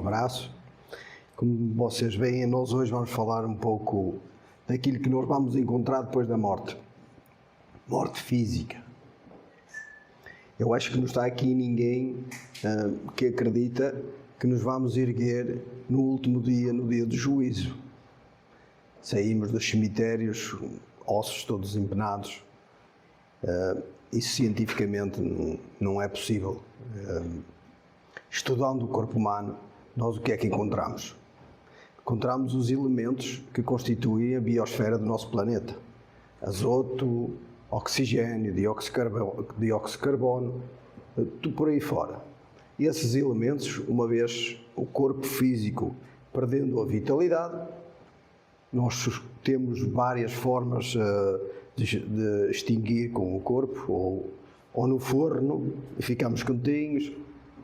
abraço. Como vocês veem, nós hoje vamos falar um pouco daquilo que nós vamos encontrar depois da morte. Morte física. Eu acho que não está aqui ninguém que acredita que nos vamos erguer no último dia, no dia do juízo. Saímos dos cemitérios, ossos todos empenados. Isso cientificamente não é possível. Estudando o corpo humano, nós o que é que encontramos? Encontramos os elementos que constituem a biosfera do nosso planeta. Azoto, oxigênio, dióxido de carbono, tudo por aí fora. E esses elementos, uma vez o corpo físico perdendo a vitalidade, nós temos várias formas de extinguir com o corpo, ou no forno e ficamos quentinhos,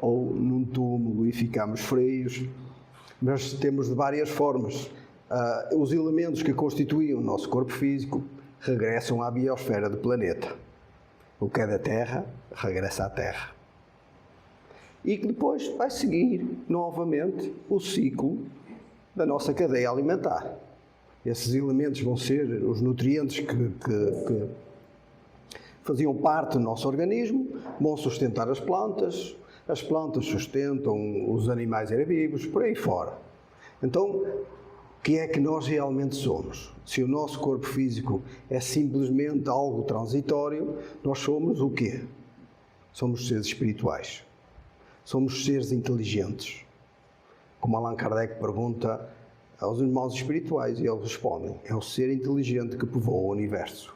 ou num túmulo e ficamos frios, mas temos de várias formas. Os elementos que constituem o nosso corpo físico regressam à biosfera do planeta. O que é da Terra, regressa à Terra. E que depois vai seguir novamente o ciclo da nossa cadeia alimentar. Esses elementos vão ser os nutrientes que faziam parte do nosso organismo, vão sustentar as plantas sustentam os animais herbívoros, por aí fora. Então, o que é que nós realmente somos? Se o nosso corpo físico é simplesmente algo transitório, nós somos o quê? Somos seres espirituais. Somos seres inteligentes. Como Allan Kardec pergunta aos irmãos espirituais e eles respondem: é o ser inteligente que povoa o universo,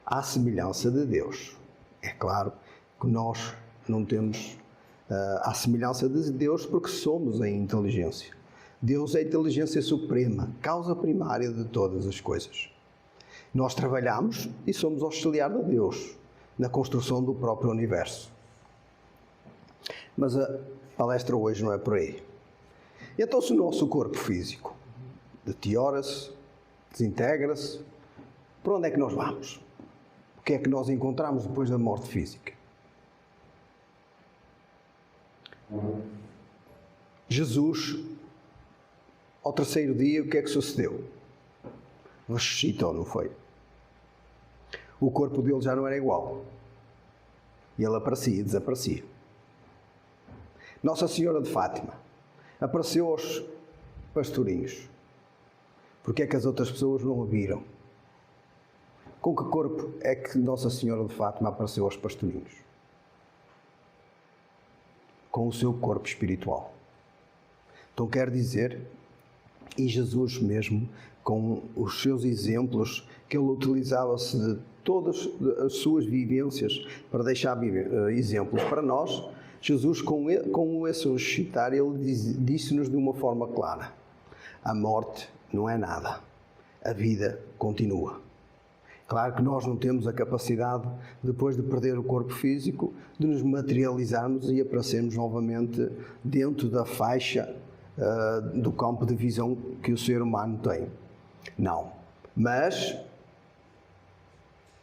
à semelhança de Deus. É claro que nós não temos a semelhança de Deus porque somos a inteligência. Deus é a inteligência suprema, causa primária de todas as coisas. Nós trabalhamos e somos auxiliar de Deus na construção do próprio universo. Mas a palestra hoje não é por aí. Então, se o nosso corpo físico deteriora-se, desintegra-se, para onde é que nós vamos? O que é que nós encontramos depois da morte física? Jesus, ao terceiro dia, o que é que sucedeu? Ressuscitou, não foi? O corpo dele já não era igual. E ele aparecia e desaparecia. Nossa Senhora de Fátima apareceu aos pastorinhos. Porque é que as outras pessoas não a viram? Com que corpo é que Nossa Senhora de Fátima apareceu aos pastorinhos? Com o seu corpo espiritual. Então quer dizer, e Jesus mesmo, com os seus exemplos, que ele utilizava-se de todas as suas vivências para deixar exemplos para nós, Jesus, com esse ressuscitar, ele disse-nos de uma forma clara: a morte não é nada, a vida continua. Claro que nós não temos a capacidade, depois de perder o corpo físico, de nos materializarmos e aparecermos novamente dentro da faixa do campo de visão que o ser humano tem. Não. Mas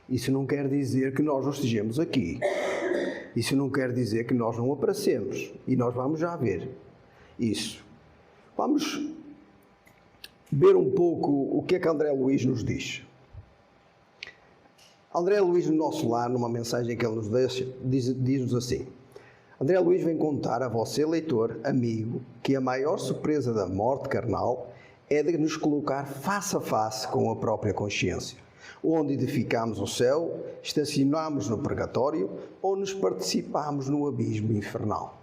isso não quer dizer que nós não estejamos aqui. Isso não quer dizer que nós não aparecemos. E nós vamos já ver isso. Vamos ver um pouco o que é que André Luiz nos diz. André Luiz, no nosso lar, numa mensagem que ele nos deixa, diz-nos assim: André Luiz vem contar a você, leitor, amigo, que a maior surpresa da morte carnal é de nos colocar face a face com a própria consciência, onde edificamos o céu, estacionamos no purgatório ou nos participamos no abismo infernal.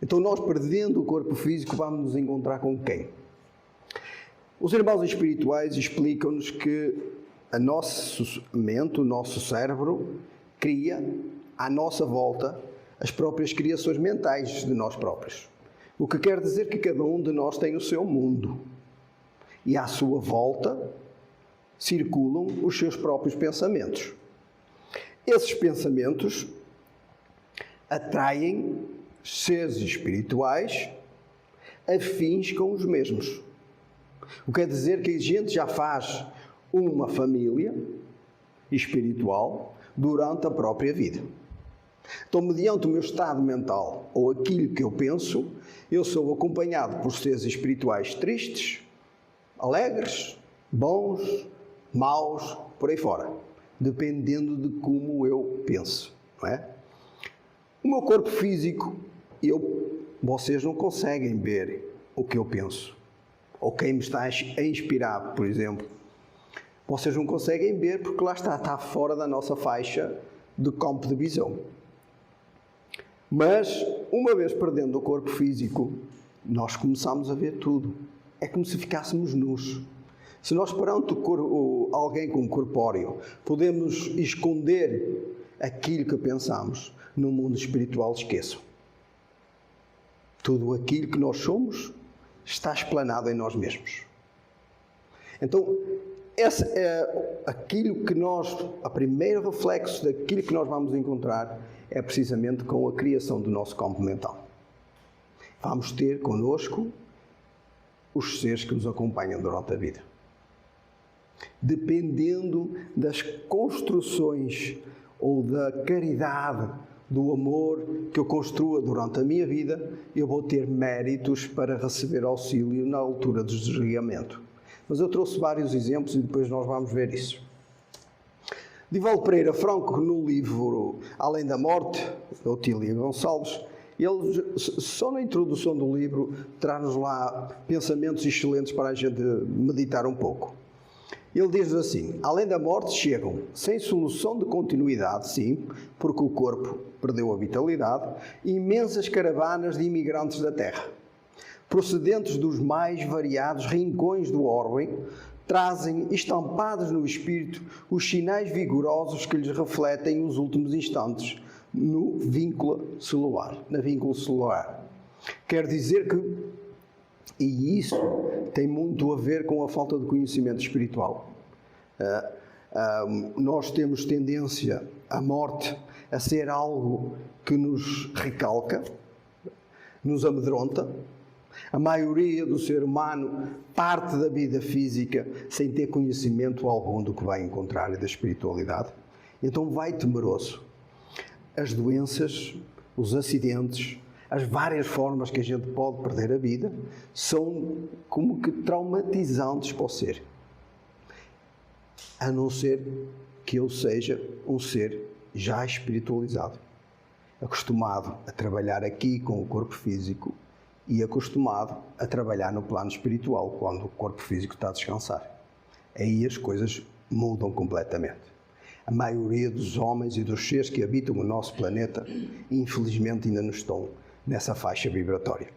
Então nós, perdendo o corpo físico, vamos nos encontrar com quem? Os irmãos espirituais explicam-nos que a nossa mente, o nosso cérebro, cria à nossa volta as próprias criações mentais de nós próprios. O que quer dizer que cada um de nós tem o seu mundo. E à sua volta circulam os seus próprios pensamentos. Esses pensamentos atraem seres espirituais afins com os mesmos. O que quer dizer que a gente já faz uma família espiritual durante a própria vida. Então, mediante o meu estado mental ou aquilo que eu penso, eu sou acompanhado por seres espirituais tristes, alegres, bons, maus, por aí fora, dependendo de como eu penso, não é? O meu corpo físico, vocês não conseguem ver o que eu penso, ou quem me está a inspirar, por exemplo. Vocês não conseguem ver porque lá está fora da nossa faixa de campo de visão. Mas, uma vez perdendo o corpo físico, nós começamos a ver tudo. É como se ficássemos nus. Se nós perante alguém com corpóreo podemos esconder aquilo que pensamos, no mundo espiritual esqueçam. Tudo aquilo que nós somos está explanado em nós mesmos. Então, esse é aquilo que a primeiro reflexo daquilo que nós vamos encontrar é precisamente com a criação do nosso campo mental. Vamos ter connosco os seres que nos acompanham durante a vida. Dependendo das construções ou da caridade, do amor que eu construa durante a minha vida, eu vou ter méritos para receber auxílio na altura do desligamento. Mas eu trouxe vários exemplos e depois nós vamos ver isso. Divaldo Pereira Franco, no livro Além da Morte, de Otília Gonçalves, ele, só na introdução do livro, traz-nos lá pensamentos excelentes para a gente meditar um pouco. Ele diz assim: além da morte chegam, sem solução de continuidade, sim, porque o corpo perdeu a vitalidade, imensas caravanas de imigrantes da Terra, procedentes dos mais variados rincões do orbe, trazem estampados no espírito os sinais vigorosos que lhes refletem os últimos instantes no vínculo celular, na vínculo celular. Quer dizer que, e isso tem muito a ver com a falta de conhecimento espiritual. Nós temos tendência, a morte, a ser algo que nos recalca, nos amedronta. A maioria do ser humano parte da vida física sem ter conhecimento algum do que vai encontrar e da espiritualidade. Então vai temeroso. As doenças, os acidentes, as várias formas que a gente pode perder a vida são como que traumatizantes para o ser. A não ser que eu seja um ser já espiritualizado, acostumado a trabalhar aqui com o corpo físico e acostumado a trabalhar no plano espiritual quando o corpo físico está a descansar. Aí as coisas mudam completamente. A maioria dos homens e dos seres que habitam o nosso planeta, infelizmente, ainda não estão nessa faixa vibratória.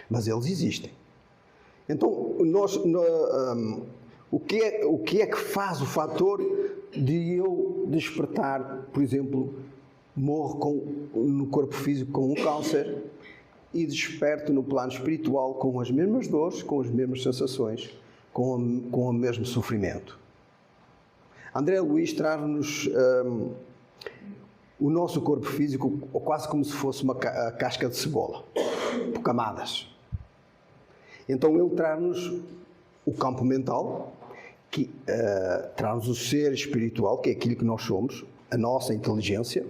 Mas eles existem. Então, o que é que faz o fator de eu despertar, por exemplo, morro no corpo físico com um câncer e desperto no plano espiritual com as mesmas dores, com as mesmas sensações, com o mesmo sofrimento? André Luiz traz-nos o nosso corpo físico quase como se fosse uma casca de cebola, por camadas. Então ele traz-nos o campo mental, que traz-nos o ser espiritual, que é aquilo que nós somos, a nossa inteligência.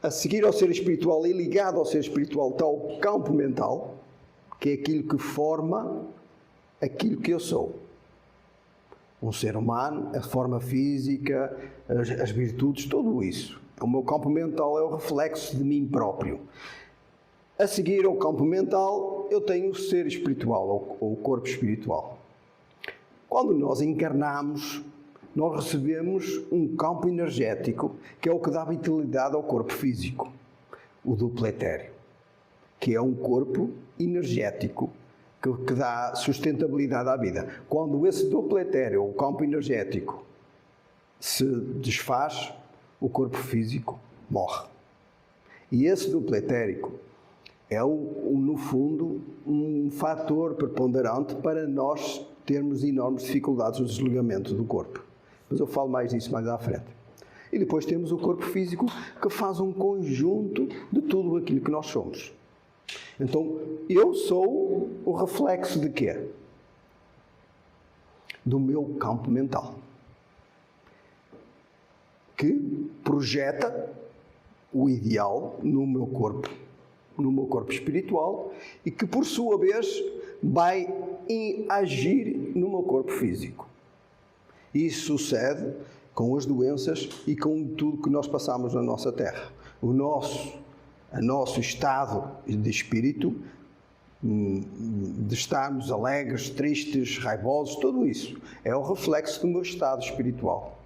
A seguir ao ser espiritual e ligado ao ser espiritual está o campo mental, que é aquilo que forma aquilo que eu sou. Um ser humano, a forma física, as virtudes, tudo isso. O meu campo mental é o reflexo de mim próprio. A seguir ao campo mental, eu tenho o ser espiritual, ou o corpo espiritual. Quando nós encarnamos, nós recebemos um campo energético, que é o que dá vitalidade ao corpo físico, o duplo etéreo, que é um corpo energético, que dá sustentabilidade à vida. Quando esse duplo etéreo, o campo energético, se desfaz, o corpo físico morre. E esse duplo etérico é, no fundo, um fator preponderante para nós termos enormes dificuldades no desligamento do corpo. Mas eu falo mais disso mais à frente. E depois temos o corpo físico, que faz um conjunto de tudo aquilo que nós somos. Então, eu sou o reflexo de quê? Do meu campo mental, que projeta o ideal no meu corpo espiritual e que, por sua vez, vai agir no meu corpo físico. Isso sucede com as doenças e com tudo que nós passamos na nossa terra. O nosso estado de espírito, de estarmos alegres, tristes, raivosos, tudo isso é o reflexo do meu estado espiritual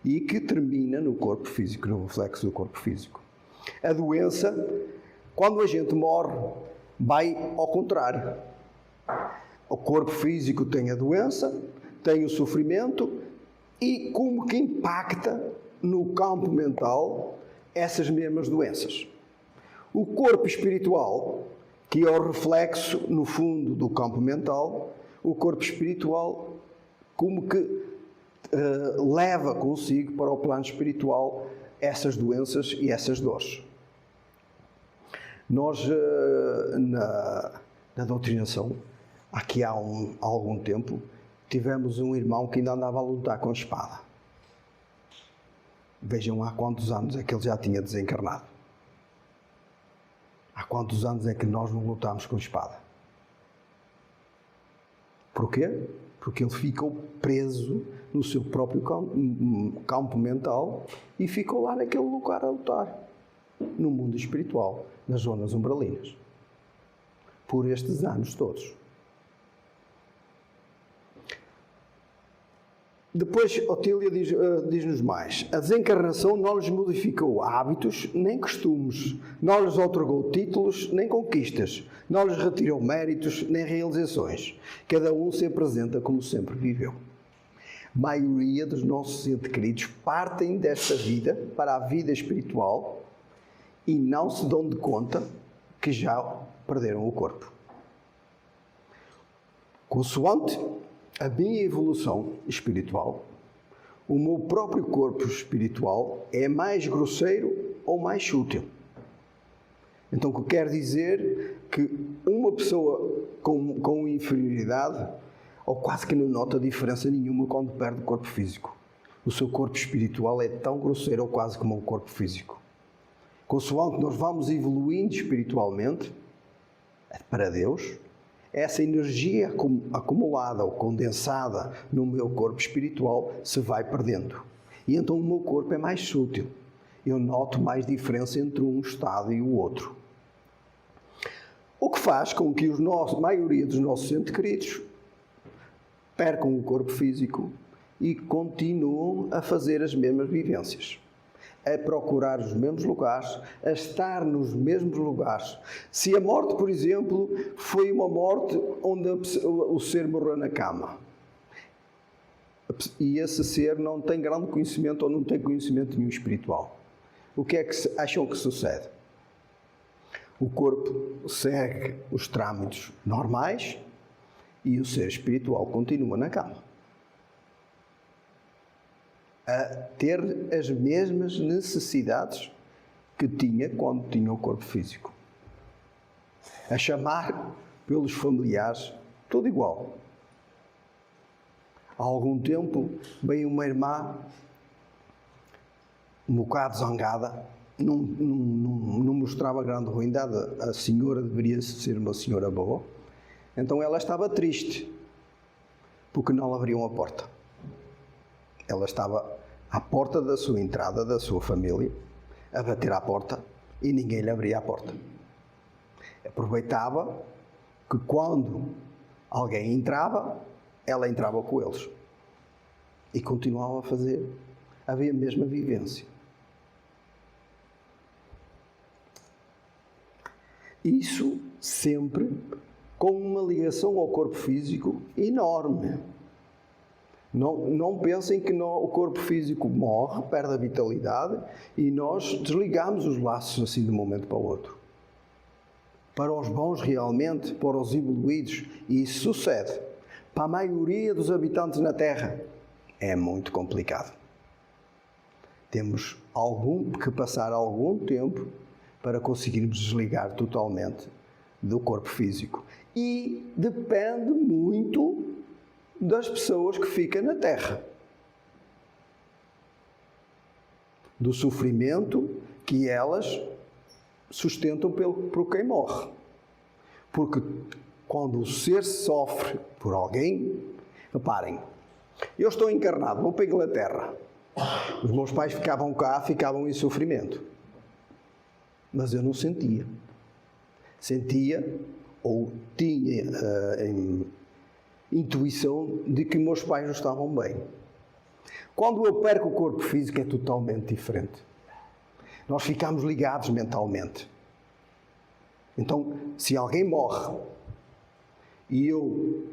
e que termina no corpo físico, no reflexo do corpo físico. A doença, quando a gente morre, vai ao contrário. O corpo físico tem a doença, tem o sofrimento e como que impacta no campo mental essas mesmas doenças. O corpo espiritual, que é o reflexo, no fundo, do campo mental, o corpo espiritual como que leva consigo para o plano espiritual essas doenças e essas dores. Nós, na doutrinação, aqui há algum tempo, tivemos um irmão que ainda andava a lutar com a espada. Vejam há quantos anos é que ele já tinha desencarnado. Há quantos anos é que nós não lutamos com a espada? Porquê? Porque ele ficou preso no seu próprio campo mental e ficou lá naquele lugar a lutar, no mundo espiritual, nas zonas umbralinas, por estes anos todos. Depois, Otília diz-nos mais. A desencarnação não lhes modificou hábitos nem costumes, não lhes otorgou títulos nem conquistas, não lhes retirou méritos nem realizações. Cada um se apresenta como sempre viveu. A maioria dos nossos entes queridos partem desta vida para a vida espiritual e não se dão de conta que já perderam o corpo. Consoante a minha evolução espiritual, o meu próprio corpo espiritual é mais grosseiro ou mais sutil. Então, o que quer dizer que uma pessoa com inferioridade, ou quase que não nota diferença nenhuma quando perde o corpo físico. O seu corpo espiritual é tão grosseiro ou quase como o corpo físico. Consoante nós vamos evoluindo espiritualmente para Deus, essa energia acumulada ou condensada no meu corpo espiritual se vai perdendo. E então o meu corpo é mais sutil. Eu noto mais diferença entre um estado e o outro. O que faz com que a maioria dos nossos entes queridos percam o corpo físico e continuam a fazer as mesmas vivências, a procurar os mesmos lugares, a estar nos mesmos lugares. Se a morte, por exemplo, foi uma morte onde o ser morreu na cama, e esse ser não tem grande conhecimento ou não tem conhecimento nenhum espiritual, o que é que acham que sucede? O corpo segue os trâmites normais e o ser espiritual continua na cama, a ter as mesmas necessidades que tinha quando tinha o corpo físico. A chamar pelos familiares, tudo igual. Há algum tempo veio uma irmã, um bocado zangada, não mostrava grande ruindade. A senhora deveria ser uma senhora boa. Então ela estava triste, porque não abriam a porta. Ela estava à porta da sua entrada, da sua família, a bater à porta e ninguém lhe abria a porta. Aproveitava que quando alguém entrava, ela entrava com eles. E continuava a fazer a mesma vivência. Isso sempre com uma ligação ao corpo físico enorme. Não pensem que o corpo físico morre, perde a vitalidade e nós desligamos os laços assim de um momento para o outro. Para os bons realmente, para os evoluídos, e isso sucede. Para a maioria dos habitantes na Terra, é muito complicado. Temos que passar algum tempo para conseguirmos desligar totalmente do corpo físico. E depende muito das pessoas que ficam na Terra. Do sofrimento que elas sustentam por quem morre. Porque quando o ser sofre por alguém, reparem, eu estou encarnado, vou para a Inglaterra. Os meus pais ficavam cá, ficavam em sofrimento. Mas eu não sentia. Sentia ou tinha intuição de que meus pais não estavam bem. Quando eu perco o corpo físico é totalmente diferente. Nós ficamos ligados mentalmente. Então, se alguém morre e eu,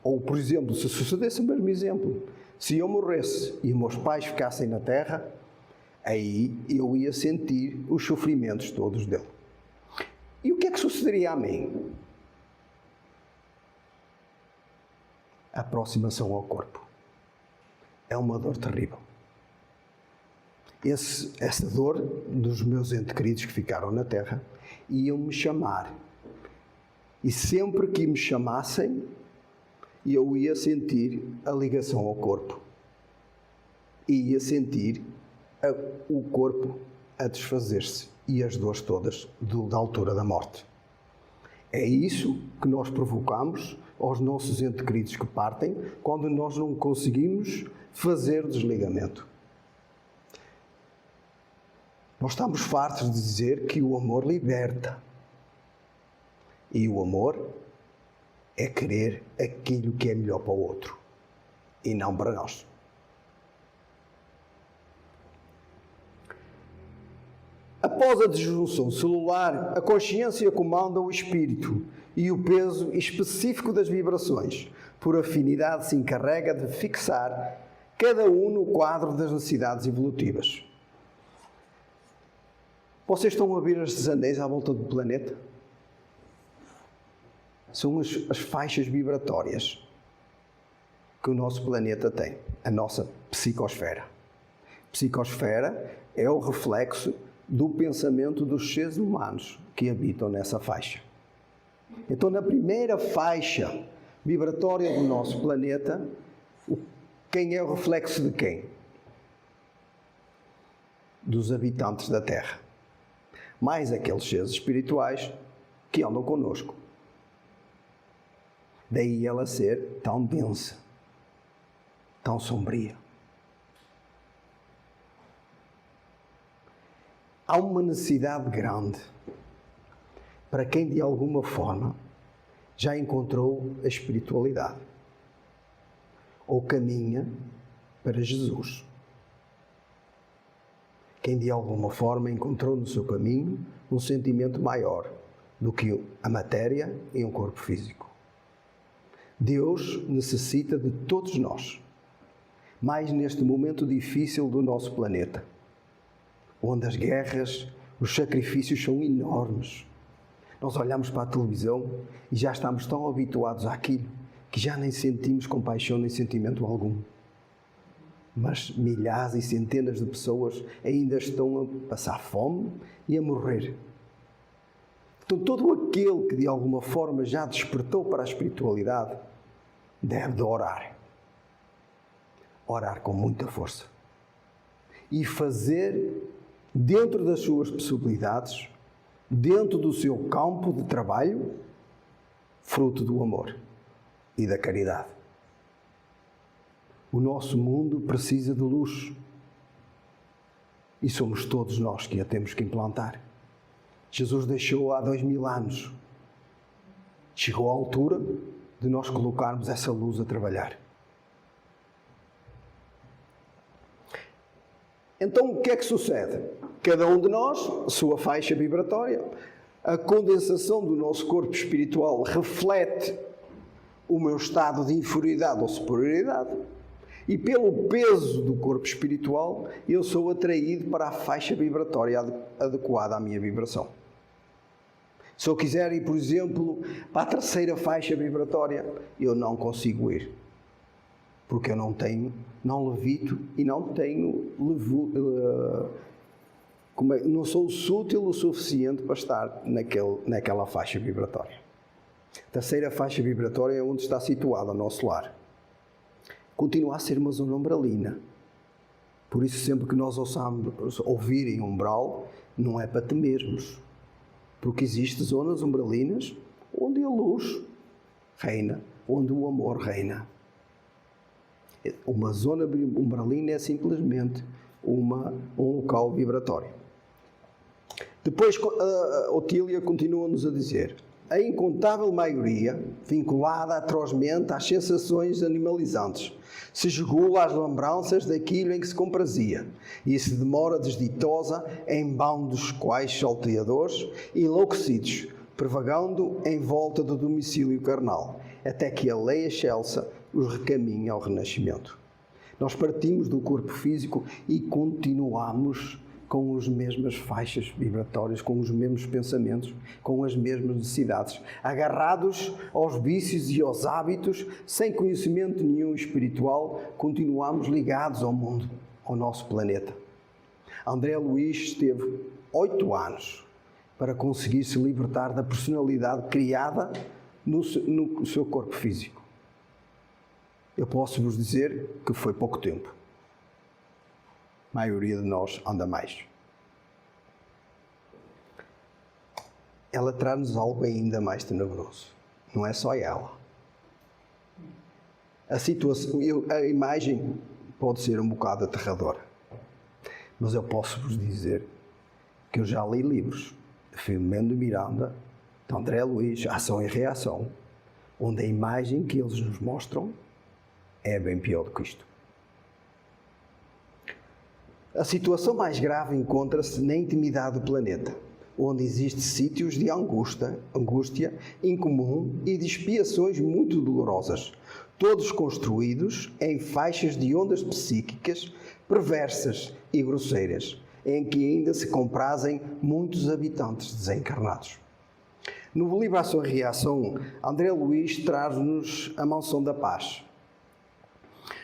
ou por exemplo, se sucedesse o mesmo exemplo, se eu morresse e meus pais ficassem na terra, aí eu ia sentir os sofrimentos todos dele. E o que é que sucederia a mim? A aproximação ao corpo. É uma dor terrível. Essa dor dos meus entes queridos que ficaram na terra iam-me chamar. E sempre que me chamassem, eu ia sentir a ligação ao corpo. E ia sentir o corpo a desfazer-se e as dores todas da altura da morte. É isso que nós provocamos aos nossos entes queridos que partem quando nós não conseguimos fazer o desligamento. Nós estamos fartos de dizer que o amor liberta. E o amor é querer aquilo que é melhor para o outro e não para nós. Após a disjunção celular, a consciência comanda o espírito e o peso específico das vibrações, por afinidade, se encarrega de fixar cada um no quadro das necessidades evolutivas. Vocês estão a ver estes anéis à volta do planeta? São as faixas vibratórias que o nosso planeta tem, a nossa psicosfera. A psicosfera é o reflexo do pensamento dos seres humanos que habitam nessa faixa. Então, na primeira faixa vibratória do nosso planeta, quem é o reflexo de quem? Dos habitantes da Terra. Mais aqueles seres espirituais que andam connosco. Daí ela ser tão densa, tão sombria. Há uma necessidade grande para quem de alguma forma já encontrou a espiritualidade ou caminha para Jesus. Quem de alguma forma encontrou no seu caminho um sentimento maior do que a matéria e um corpo físico. Deus necessita de todos nós, mais neste momento difícil do nosso planeta, onde as guerras, os sacrifícios são enormes. Nós olhamos para a televisão e já estamos tão habituados àquilo que já nem sentimos compaixão nem sentimento algum. Mas milhares e centenas de pessoas ainda estão a passar fome e a morrer. Então, todo aquele que de alguma forma já despertou para a espiritualidade deve de orar. Orar com muita força. E fazer, dentro das suas possibilidades, dentro do seu campo de trabalho, fruto do amor e da caridade. O nosso mundo precisa de luz. E somos todos nós que a temos que implantar. Jesus deixou há 2000 anos. Chegou à altura de nós colocarmos essa luz a trabalhar. Então, o que é que sucede? Cada um de nós, sua faixa vibratória, a condensação do nosso corpo espiritual reflete o meu estado de inferioridade ou superioridade, e pelo peso do corpo espiritual, eu sou atraído para a faixa vibratória adequada à minha vibração. Se eu quiser ir, por exemplo, para a terceira faixa vibratória, eu não consigo ir. Porque eu não levito e não tenho não sou sútil o suficiente para estar naquela faixa vibratória. A terceira faixa vibratória é onde está situado o nosso lar. Continua a ser uma zona umbralina. Por isso, sempre que nós ouvirem umbral, não é para temermos, porque existem zonas umbralinas onde a luz reina, onde o amor reina. Uma zona umbralina é simplesmente um local vibratório. Depois, Otília continua-nos a dizer: a incontável maioria, vinculada atrozmente às sensações animalizantes, se esgula às lembranças daquilo em que se comprazia e se demora desditosa em bandos quais salteadores e enlouquecidos, prevagando em volta do domicílio carnal, até que a lei excelsa os recaminha ao renascimento. Nós partimos do corpo físico e continuamos com as mesmas faixas vibratórias, com os mesmos pensamentos, com as mesmas necessidades, agarrados aos vícios e aos hábitos, sem conhecimento nenhum espiritual, continuamos ligados ao mundo, ao nosso planeta. André Luiz esteve 8 anos para conseguir se libertar da personalidade criada no seu corpo físico. Eu posso vos dizer que foi pouco tempo. A maioria de nós anda mais. Ela traz-nos algo ainda mais tenebroso. Não é só ela. A imagem pode ser um bocado aterradora. Mas eu posso vos dizer que eu já li livros de Filomeno de Miranda, de André Luiz, Ação e Reação, onde a imagem que eles nos mostram é bem pior do que isto. A situação mais grave encontra-se na intimidade do planeta, onde existem sítios de angústia incomum e de expiações muito dolorosas, todos construídos em faixas de ondas psíquicas perversas e grosseiras, em que ainda se comprazem muitos habitantes desencarnados. No livro Ação e Reação, André Luiz traz-nos a Mansão da Paz.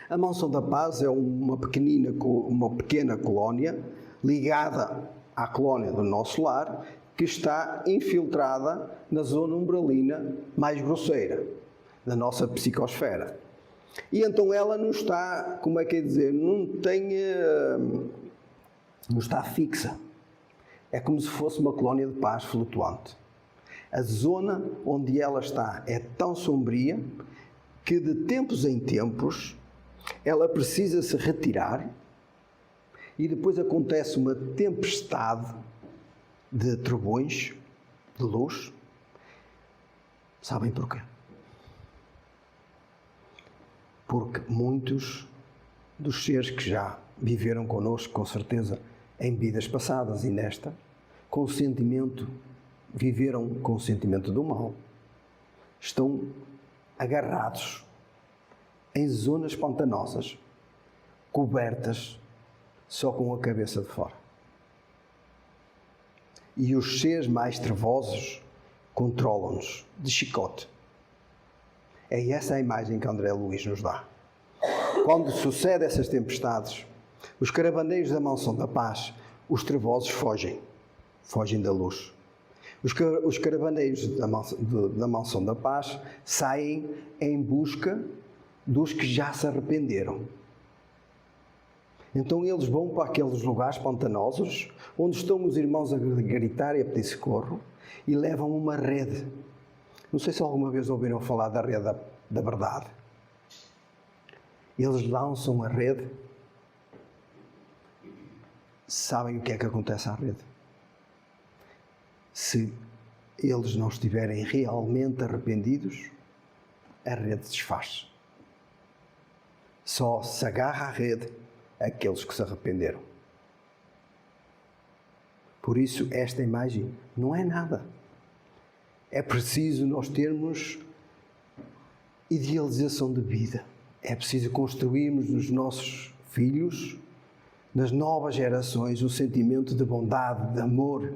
A Mansão da Paz é uma pequena colónia ligada à colónia do nosso lar, que está infiltrada na zona umbralina mais grosseira da nossa psicosfera. E então ela não está, como é que é dizer, não está fixa. É como se fosse uma colónia de paz flutuante. A zona onde ela está é tão sombria que de tempos em tempos ela precisa se retirar e depois acontece uma tempestade de trovões, de luz. Sabem porquê? Porque muitos dos seres que já viveram connosco, com certeza, em vidas passadas e nesta, viveram com o sentimento do mal, estão agarrados em zonas pantanosas, cobertas só com a cabeça de fora. E os seres mais trevosos controlam-nos de chicote. É essa a imagem que André Luiz nos dá. Quando sucedem essas tempestades, os caravaneiros da Mansão da Paz, os trevosos fogem da luz. Os caravaneiros da Mansão da Paz saem em busca dos que já se arrependeram. Então eles vão para aqueles lugares pantanosos, onde estão os irmãos a gritar e a pedir socorro, e levam uma rede. Não sei se alguma vez ouviram falar da rede da verdade. Eles lançam a rede. Sabem o que é que acontece à rede? Se eles não estiverem realmente arrependidos, a rede desfaz. Só se agarra à rede aqueles que se arrependeram. Por isso, esta imagem não é nada. É preciso nós termos idealização de vida. É preciso construirmos nos nossos filhos, nas novas gerações, um sentimento de bondade, de amor,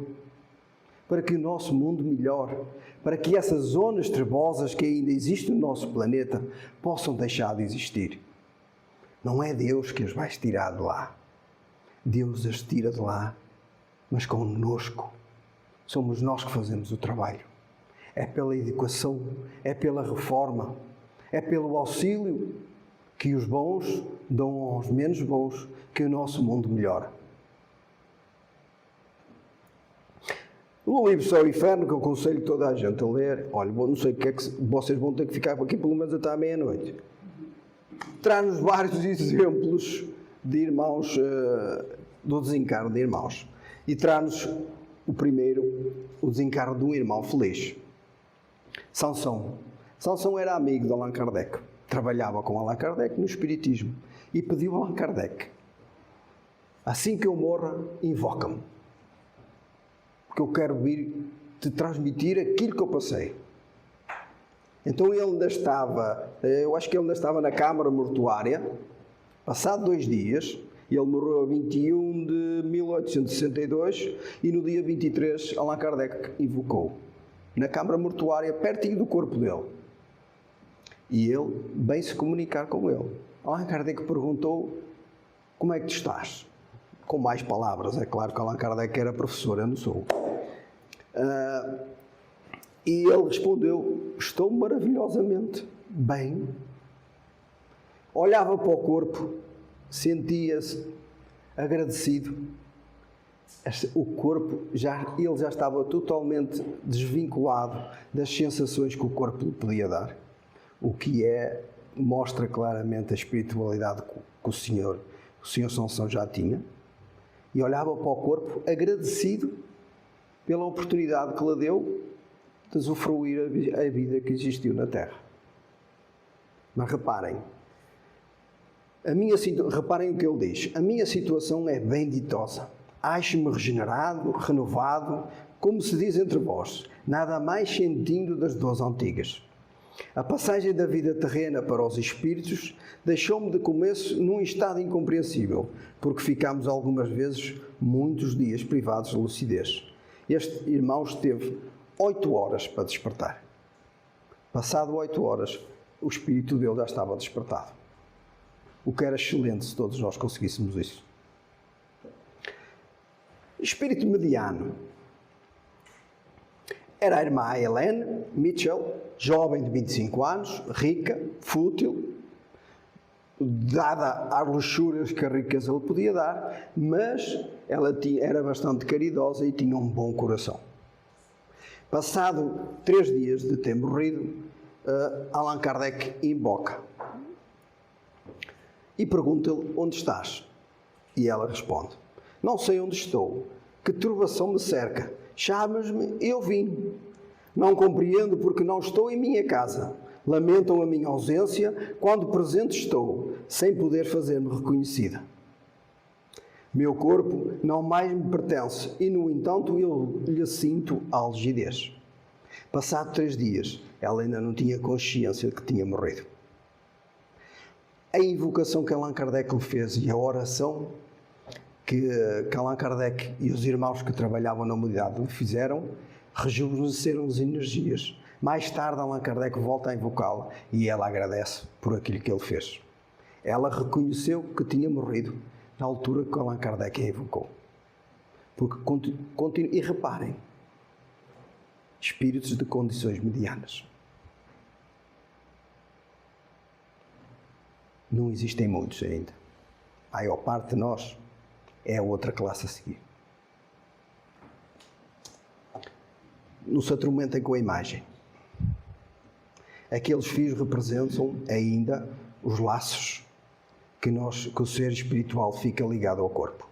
para que o nosso mundo melhore, para que essas zonas trevosas que ainda existem no nosso planeta possam deixar de existir. Não é Deus que as vai tirar de lá. Deus as tira de lá, mas connosco. Somos nós que fazemos o trabalho. É pela educação, é pela reforma, é pelo auxílio que os bons dão aos menos bons, que o nosso mundo melhora. No livro Céu e Inferno, que eu aconselho toda a gente a ler, olha, não sei o que é que vocês vão ter que ficar aqui pelo menos até à meia-noite. Traz-nos vários exemplos de irmãos, do desencarno de irmãos. E traz-nos o primeiro, o desencarno de um irmão feliz. Sansão. Sansão era amigo de Allan Kardec. Trabalhava com Allan Kardec no Espiritismo. E pediu a Allan Kardec: assim que eu morra, invoca-me. Porque eu quero vir te transmitir aquilo que eu passei. Então ele ainda estava, eu acho que ele ainda estava na Câmara Mortuária. Passado 2 dias, ele morreu a 21 de 1862 e no dia 23 Allan Kardec invocou na Câmara Mortuária, pertinho do corpo dele. E ele bem se comunicar com ele. Allan Kardec perguntou: como é que tu estás? Com mais palavras, é claro que Allan Kardec era professor, eu não sou. E ele respondeu: estou maravilhosamente bem. Olhava para o corpo, sentia-se agradecido. O corpo, ele já estava totalmente desvinculado das sensações que o corpo lhe podia dar. O que mostra claramente a espiritualidade que o Senhor Sansão já tinha. E olhava para o corpo agradecido pela oportunidade que lhe deu de usufruir a vida que existiu na Terra. Mas reparem, reparem o que ele diz: a minha situação é bem ditosa. Acho-me regenerado, renovado, como se diz entre vós, nada mais sentindo das dores antigas. A passagem da vida terrena para os espíritos deixou-me de começo num estado incompreensível, porque ficámos algumas vezes muitos dias privados de lucidez. Este irmão esteve 8 horas para despertar. Passado 8 horas, o espírito dele já estava despertado. O que era excelente se todos nós conseguíssemos isso. Espírito mediano. Era a irmã Helene Mitchell, jovem de 25 anos, rica, fútil, dada às luxúrias que a riqueza lhe podia dar, mas ela era bastante caridosa e tinha um bom coração. Passado 3 dias de ter morrido, Allan Kardec invoca e pergunta-lhe: onde estás? E ela responde: não sei onde estou, que turbação me cerca, chamas-me e eu vim. Não compreendo porque não estou em minha casa. Lamentam a minha ausência quando presente estou, sem poder fazer-me reconhecida. Meu corpo não mais me pertence e, no entanto, eu lhe sinto algidez. Passado 3 dias, ela ainda não tinha consciência de que tinha morrido. A invocação que Allan Kardec lhe fez e a oração que Allan Kardec e os irmãos que trabalhavam na humanidade lhe fizeram, rejuvenesceram as energias. Mais tarde, Allan Kardec volta a invocá-la e ela agradece por aquilo que ele fez. Ela reconheceu que tinha morrido na altura que Allan Kardec a invocou. Porque e reparem, espíritos de condições medianas. Não existem muitos ainda. A maior parte de nós é a outra classe a seguir. Não se atormentem com a imagem. Aqueles fios representam ainda os laços que o ser espiritual fica ligado ao corpo.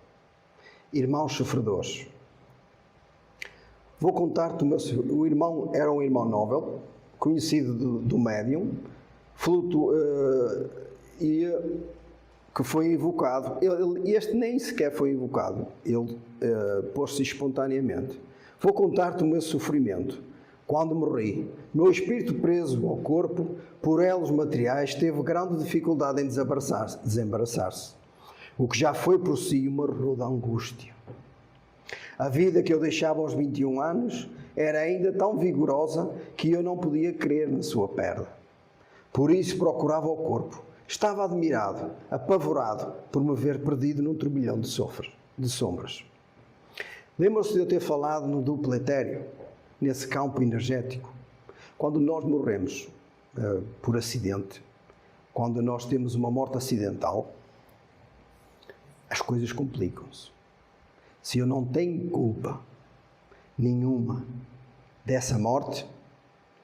Irmãos sofredores. Vou contar-te, o irmão era um irmão Nobel, conhecido do médium, que foi invocado. Este nem sequer foi invocado, ele pôs-se espontaneamente. Vou contar-te o meu sofrimento. Quando morri, meu espírito preso ao corpo, por elos materiais, teve grande dificuldade em desembaraçar-se, o que já foi por si uma rude angústia. A vida que eu deixava aos 21 anos era ainda tão vigorosa que eu não podia crer na sua perda. Por isso procurava o corpo. Estava admirado, apavorado por me ver perdido num turbilhão de sombras. Lembram-se de eu ter falado no duplo etéreo, nesse campo energético? Quando nós morremos por acidente, quando nós temos uma morte acidental, as coisas complicam-se. Se eu não tenho culpa nenhuma dessa morte,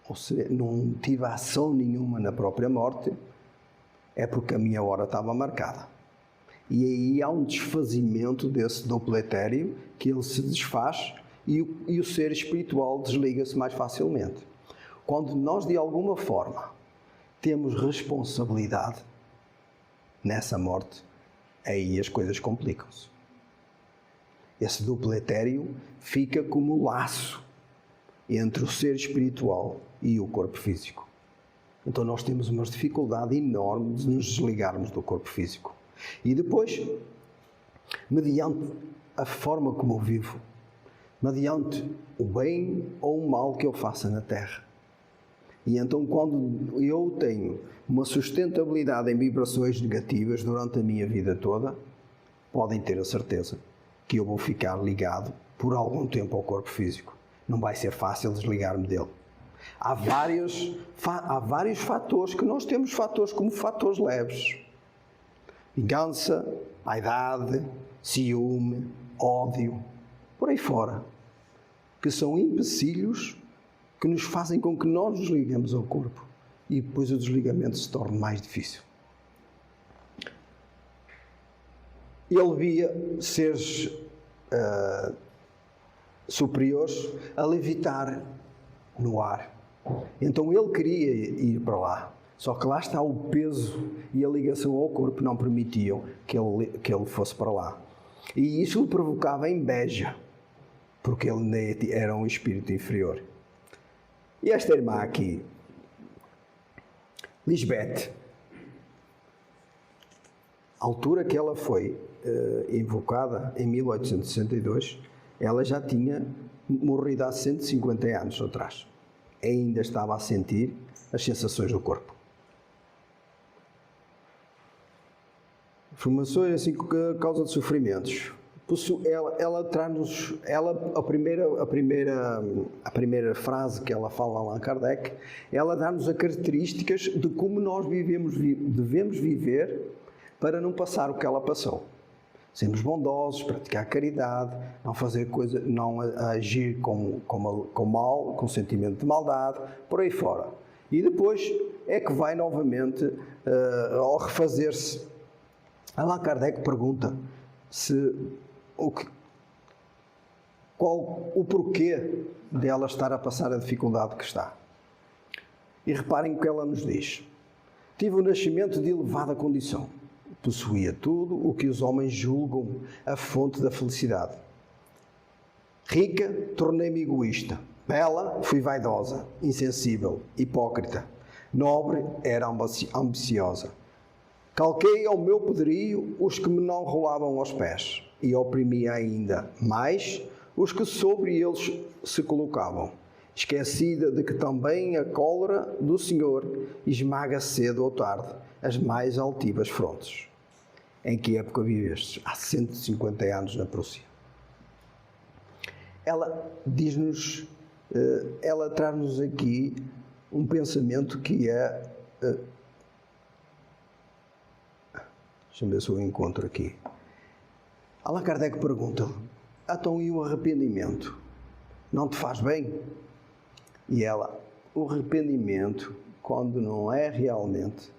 ou se não tive ação nenhuma na própria morte, é porque a minha hora estava marcada. E aí há um desfazimento desse duplo etéreo, que ele se desfaz e o ser espiritual desliga-se mais facilmente. Quando nós, de alguma forma, temos responsabilidade nessa morte, aí as coisas complicam-se. Esse duplo etéreo fica como laço entre o ser espiritual e o corpo físico. Então nós temos uma dificuldade enorme de nos desligarmos do corpo físico. E depois, mediante a forma como eu vivo, mediante o bem ou o mal que eu faça na Terra. E então quando eu tenho uma sustentabilidade em vibrações negativas durante a minha vida toda, podem ter a certeza que eu vou ficar ligado por algum tempo ao corpo físico. Não vai ser fácil desligar-me dele. Há vários fatores que nós temos, fatores como fatores leves. Vingança, vaidade, ciúme, ódio, por aí fora, que são empecilhos que nos fazem com que nós nos liguemos ao corpo e depois o desligamento se torne mais difícil. Ele via seres superiores a levitar no ar. Então ele queria ir para lá. Só que lá está o peso e a ligação ao corpo não permitiam que ele fosse para lá. E isso lhe provocava inveja, porque ele era um espírito inferior. E esta irmã aqui, Lisbeth, à altura que ela foi invocada, em 1862, ela já tinha morrido há 150 anos atrás. Ainda estava a sentir as sensações do corpo. Formações assim causa de sofrimentos. Ela traz-nos, a primeira frase que ela fala a Allan Kardec, ela dá-nos as características de como nós devemos viver para não passar o que ela passou. Sermos bondosos, praticar caridade, não fazer coisa, não agir com mal, com sentimento de maldade, por aí fora. E depois é que vai novamente ao refazer-se. Allan Kardec pergunta o porquê dela estar a passar a dificuldade que está. E reparem o que ela nos diz. Tive um nascimento de elevada condição. Possuía tudo o que os homens julgam a fonte da felicidade. Rica, tornei-me egoísta. Bela, fui vaidosa, insensível, hipócrita. Nobre, era ambiciosa. Calquei ao meu poderio os que me não rolavam aos pés, e oprimia ainda mais os que sobre eles se colocavam, esquecida de que também a cólera do Senhor esmaga cedo ou tarde as mais altivas frontes. Em que época vivestes? Há 150 anos na Prússia. Ela diz-nos, ela traz-nos aqui um pensamento que é... Deixa-me ver se eu encontro aqui. Allan Kardec pergunta-lhe, então e o arrependimento? Não te faz bem? E ela, o arrependimento, quando não é realmente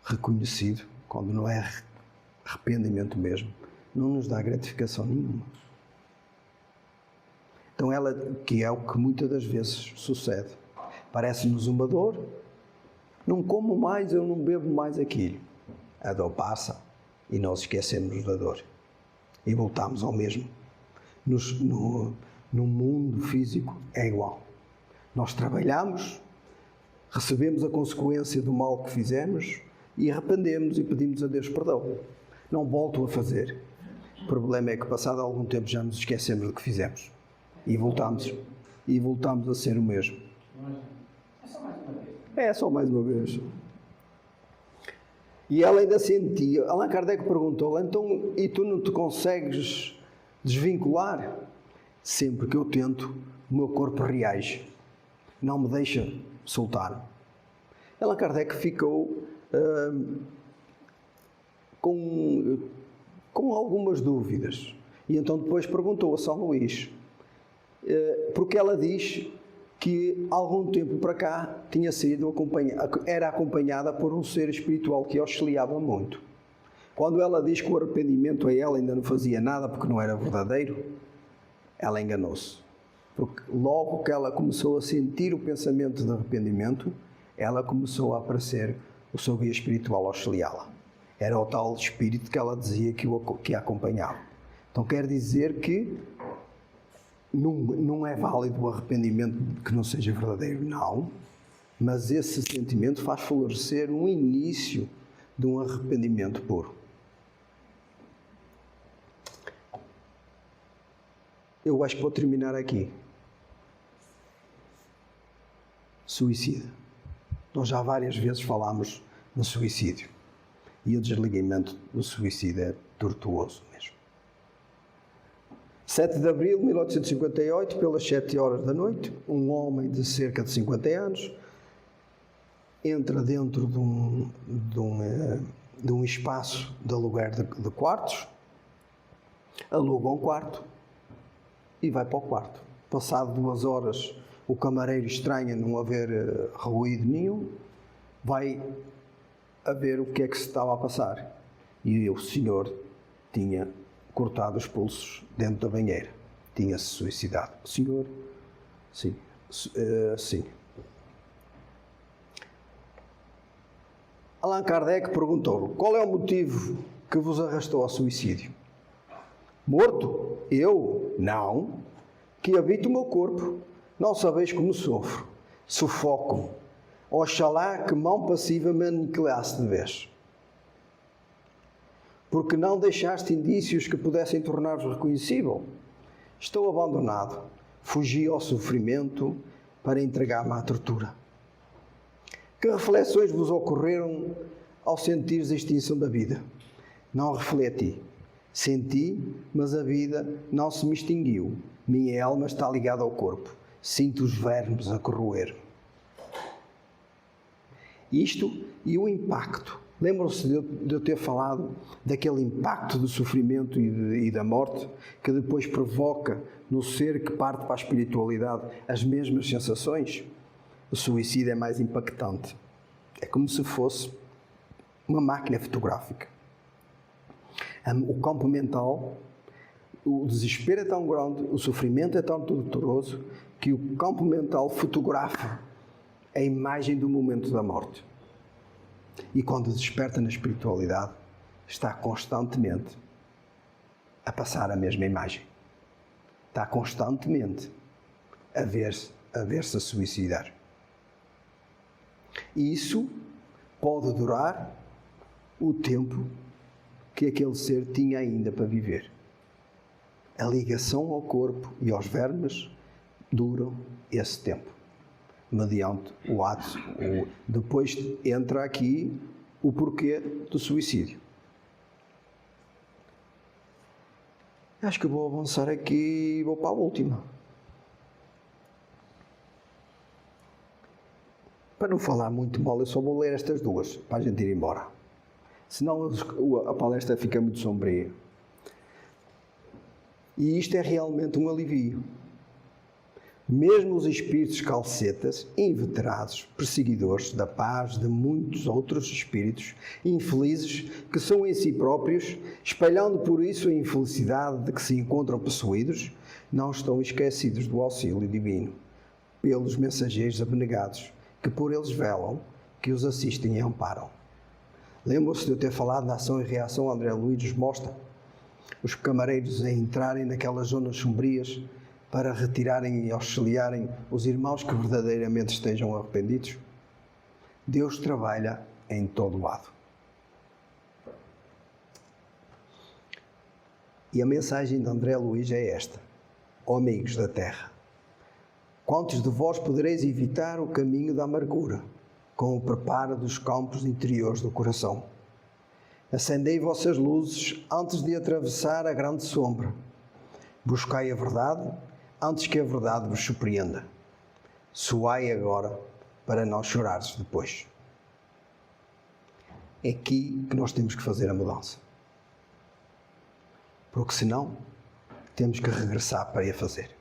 reconhecido, quando não é arrependimento mesmo, não nos dá gratificação nenhuma. Então ela, que é o que muitas das vezes sucede, parece-nos uma dor, não como mais, eu não bebo mais aquilo. A dor passa e nós esquecemos da dor. E voltamos ao mesmo. No mundo físico é igual. Nós trabalhamos, recebemos a consequência do mal que fizemos e arrependemos e pedimos a Deus perdão. Não volto a fazer. O problema é que passado algum tempo já nos esquecemos do que fizemos. E voltamos a ser o mesmo. É só mais uma vez. É só mais uma vez. E ela ainda sentia, Allan Kardec perguntou-lhe, então, e tu não te consegues desvincular? Sempre que eu tento, o meu corpo reage, não me deixa soltar. Allan Kardec ficou com algumas dúvidas. E então depois perguntou a São Luís, porque ela diz que algum tempo para cá era acompanhada por um ser espiritual que auxiliava muito. Quando ela diz que o arrependimento a ela ainda não fazia nada porque não era verdadeiro, ela enganou-se. Porque logo que ela começou a sentir o pensamento de arrependimento, ela começou a aparecer o seu guia espiritual a auxiliá-la. Era o tal espírito que ela dizia que a acompanhava. Então quer dizer que não é válido o arrependimento que não seja verdadeiro, não. Mas esse sentimento faz florescer um início de um arrependimento puro. Eu acho que vou terminar aqui. Suicídio. Nós já várias vezes falámos no suicídio. E o desligamento do suicídio é tortuoso mesmo. 7 de abril de 1858, pelas 7 horas da noite, um homem de cerca de 50 anos entra dentro de um espaço de aluguer de quartos, aluga um quarto e vai para o quarto. Passado 2 horas, o camareiro estranha não haver ruído nenhum, vai a ver o que é que se estava a passar. E o senhor tinha cortado os pulsos dentro da banheira. Tinha-se suicidado. O senhor? Sim. Sim. Allan Kardec perguntou-lhe: qual é o motivo que vos arrastou ao suicídio? Morto? Eu? Não. Que habito o meu corpo. Não sabeis como sofro. Sufoco-me. Oxalá que mão passiva me aniquilasse de vez. Porque não deixaste indícios que pudessem tornar-vos reconhecível? Estou abandonado. Fugi ao sofrimento para entregar-me à tortura. Que reflexões vos ocorreram ao sentires a extinção da vida? Não refleti. Senti, mas a vida não se me extinguiu. Minha alma está ligada ao corpo. Sinto os vermes a corroer. Isto e o impacto. Lembram-se de eu ter falado daquele impacto do sofrimento e da morte que depois provoca no ser que parte para a espiritualidade as mesmas sensações? O suicídio é mais impactante. É como se fosse uma máquina fotográfica. O campo mental, o desespero é tão grande, o sofrimento é tão torturoso que o campo mental fotografa a imagem do momento da morte. E quando desperta na espiritualidade, está constantemente a passar a mesma imagem. Está constantemente a ver-se a suicidar. E isso pode durar o tempo que aquele ser tinha ainda para viver. A ligação ao corpo e aos vermes duram esse tempo. Mediante o ato. Depois entra aqui o porquê do suicídio. Acho que vou avançar aqui e vou para a última. Para não falar muito mal, eu só vou ler estas duas, para a gente ir embora. Senão a palestra fica muito sombria. E isto é realmente um alivio. Mesmo os espíritos calcetas, inveterados, perseguidores da paz de muitos outros espíritos infelizes que são em si próprios, espalhando por isso a infelicidade de que se encontram possuídos, não estão esquecidos do auxílio divino, pelos mensageiros abnegados, que por eles velam, que os assistem e amparam. Lembram-se de eu ter falado da ação e reação André Luiz nos mostra? Os camareiros a entrarem naquelas zonas sombrias para retirarem e auxiliarem os irmãos que verdadeiramente estejam arrependidos? Deus trabalha em todo lado. E a mensagem de André Luiz é esta: ó amigos da terra, quantos de vós podereis evitar o caminho da amargura, com o preparo dos campos interiores do coração? Acendei vossas luzes antes de atravessar a grande sombra. Buscai a verdade antes que a verdade vos surpreenda. Suai agora para não chorares depois. É aqui que nós temos que fazer a mudança. Porque senão, temos que regressar para ir fazer.